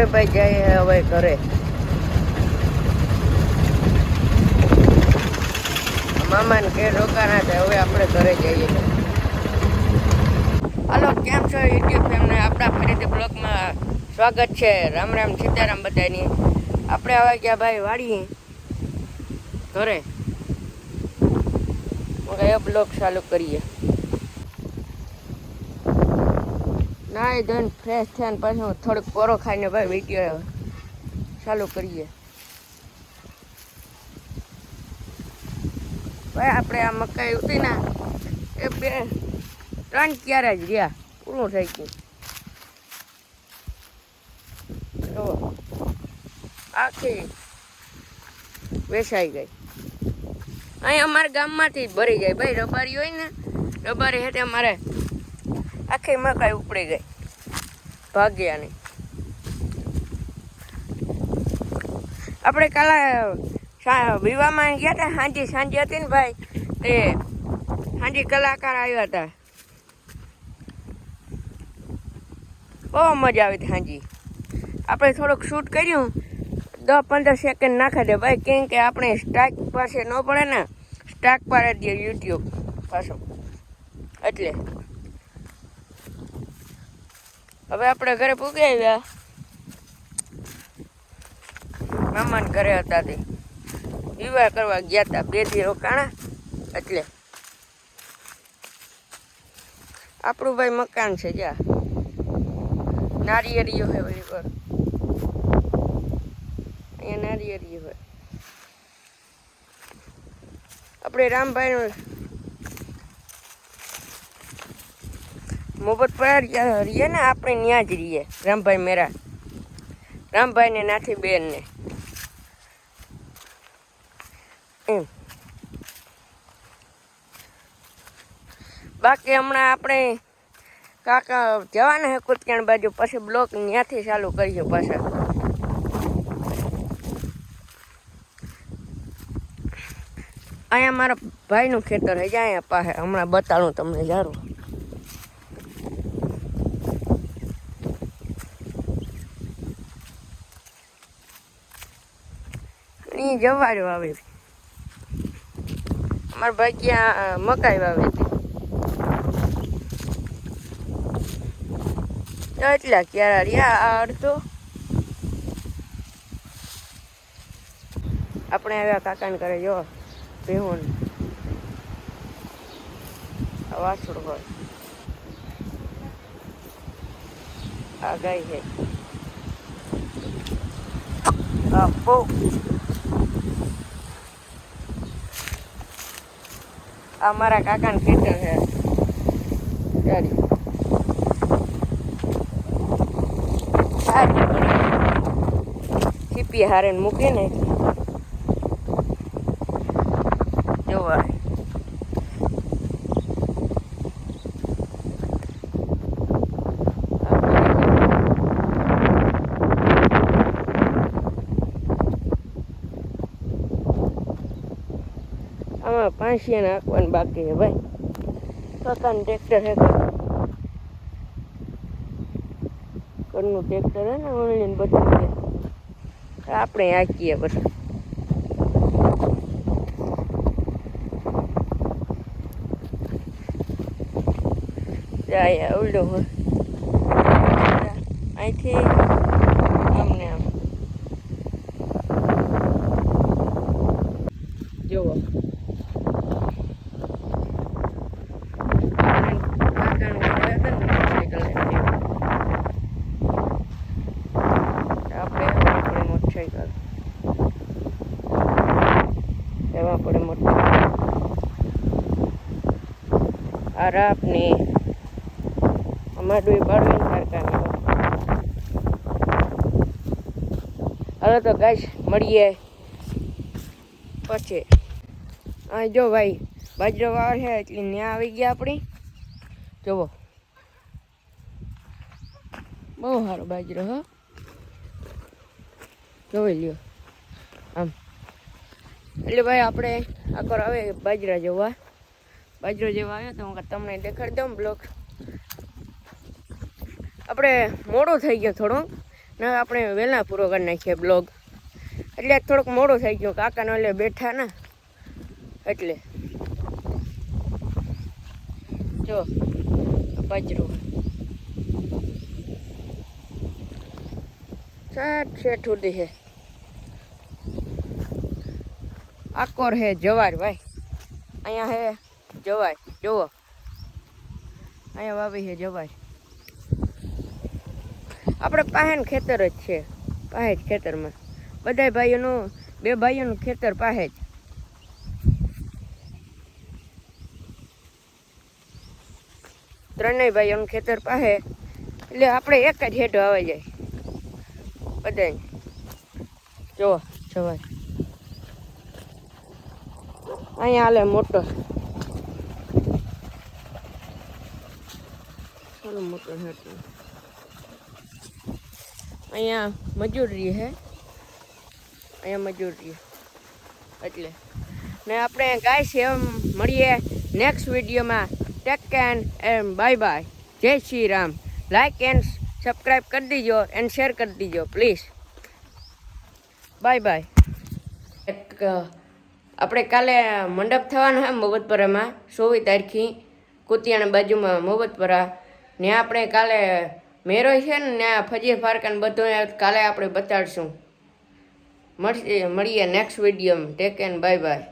આપણે ભાઈ જઈએ હવે ઘરે. મામાને કે રોકાણા છે, હવે આપણે ઘરે જઈએ. હાલો, કેમ છો યુટ્યુબ ફેમને? આપણા ફરીથી બ્લોગમાં સ્વાગત છે. રામ રામ સીતારામ બધાની. આપણે હવે ગયા ભાઈ વાડીએ ઘરે. એ બ્લોગ ચાલુ કરીએ. નાઈ ધોઈને ફ્રેશ થયા પછી થોડુંક કોરો ખાઈને ભાઈ વિડીયો ચાલુ કરીએ. ભાઈ આપણે આ મકાઈ ઉતી ને એ 2-3 ક્યારે જ રહ્યા, પૂરું થઈ ગયું. જો આખી વેચાઈ ગઈ. અહીં અમારા ગામમાંથી જ ભરી જાય ભાઈ. રબારી હોય ને, રબારી હેઠે અમારે આખી મકાઈ ઉપડી ગઈ ભાગ્યાની. આપણે કાલે વિવાહમાં ગયા હતા, સાંજે હતી ને ભાઈ, તે સાંજે કલાકાર આવ્યા હતા. બહુ મજા આવી હતી સાંજે. આપણે થોડુંક શૂટ કર્યું, 10-15 સેકન્ડ નાખી દે ભાઈ, કેમ કે આપણે સ્ટાક પાસે ન પડે ને, સ્ટાક પાડી દે યુટ્યુબ પાછું. એટલે હવે આપણે ઘરે પૂગી આવ્યા. મામાને ઘરે હતા તે વિવાહ કરવા ગયા હતા, 2 દી રોકાણા. એટલે આપણું ભાઈ મકાન છે, જ્યાં નારિયેળીઓ હોય ઓલી પર, અહીંયા નારિયેળીઓ હોય. આપણે રામભાઈનું મોહબ્બત પર રહીએ ને, આપણે ત્યાં જ રહીએ. રામભાઈ મેરા, રામભાઈને નાથી બેનને એમ. બાકી હમણાં આપણે કાકા જવાના હે કુતકાણ બાજુ, પછી બ્લોક ત્યાંથી ચાલુ કરીશું પાછા. અહીંયા મારા ભાઈનું ખેતર હે, અહીંયા પાસે હમણાં બતાડું તમને જારું. અહીં જવાડ્યો આવે. અમારા ભાઈ ક્યાં મકાઈ વાવી હતી, એટલા ક્યારે રહ્યા અડધો. આપણે આવ્યા કાકાને કરે, જો ભેહું વાછડું હોય. આ ગાય છે, આ બહુ. આ મારા કાકાને ખેતર છે. સીપી હારે મૂકી ને જોવા. આમાં 5 નાખવાનું બાકી છે ભાઈ. કાકાનું ટ્રેક્ટર છે, ઘરનું ટ્રેક્ટર હે ને, ઓનલાઈન બધું છે. આપણે હાકીએ બધા. જાય ઓલડો હોય અહીંથી આમને આમ જુઓ. એવા પડે મોટા આ રાપની અમારું પાડવી સરકારની. હવે તો ગાઈસ મળીએ પછી. હા જો ભાઈ, બાજરો વાવ છે એટલે ત્યાં આવી ગયા આપણી. જુઓ બહુ સારો બાજરો. હા જોઈ લ્યો આમ. એટલે ભાઈ આપણે આખો આવે બાજરા જેવા, બાજરો જેવા આવ્યો તો હું તમને દેખાડી દઉં બ્લોક. આપણે મોડું થઈ ગયું થોડું, ને આપણે વહેલા પૂરો કરી નાખીએ બ્લોગ. એટલે થોડુંક મોડું થઈ ગયું, કાકાનો એટલે બેઠા ને એટલે. જો બાજરું શેઠ સુધી છે. આકોર હે જવાર ભાઈ, અહીંયા હે જવાર. જુઓ અહીંયા વાવી છે જવાર. આપણે પાસે ખેતર જ છે, પાસે જ ખેતરમાં બધા ભાઈઓનું, 2 ભાઈઓનું ખેતર પાસે જ. ત્રણેય ભાઈઓનું ખેતર પાસે, એટલે આપણે એક જ હેઠો આવી જાય બધા. જુઓ જવાર અહીંયા હાલે મોટર, મોટર હેઠ. અહીંયા મજૂરી છે, અહીંયા મજૂરી એટલે. ને આપણે ગાય છે એમ મળીએ નેક્સ્ટ વિડીયોમાં. Take care and bye bye. જય Shri Ram. Like and subscribe કરી દીજો એન્ડ શેર કરી દીજો પ્લીઝ. Bye bye. આપણે કાલે મંડપ થવાનો છે મોહબ્બતપરામાં, 24 તારીખે કુતિયાણા બાજુમાં મોહબ્બતપરા. ને આપણે કાલે મેરો છે ને ત્યાં ફજીર ફારકાન બધું કાલે આપણે બતાડશું. મળીએ નેક્સ્ટ વિડીયોમાં. Take and bye by.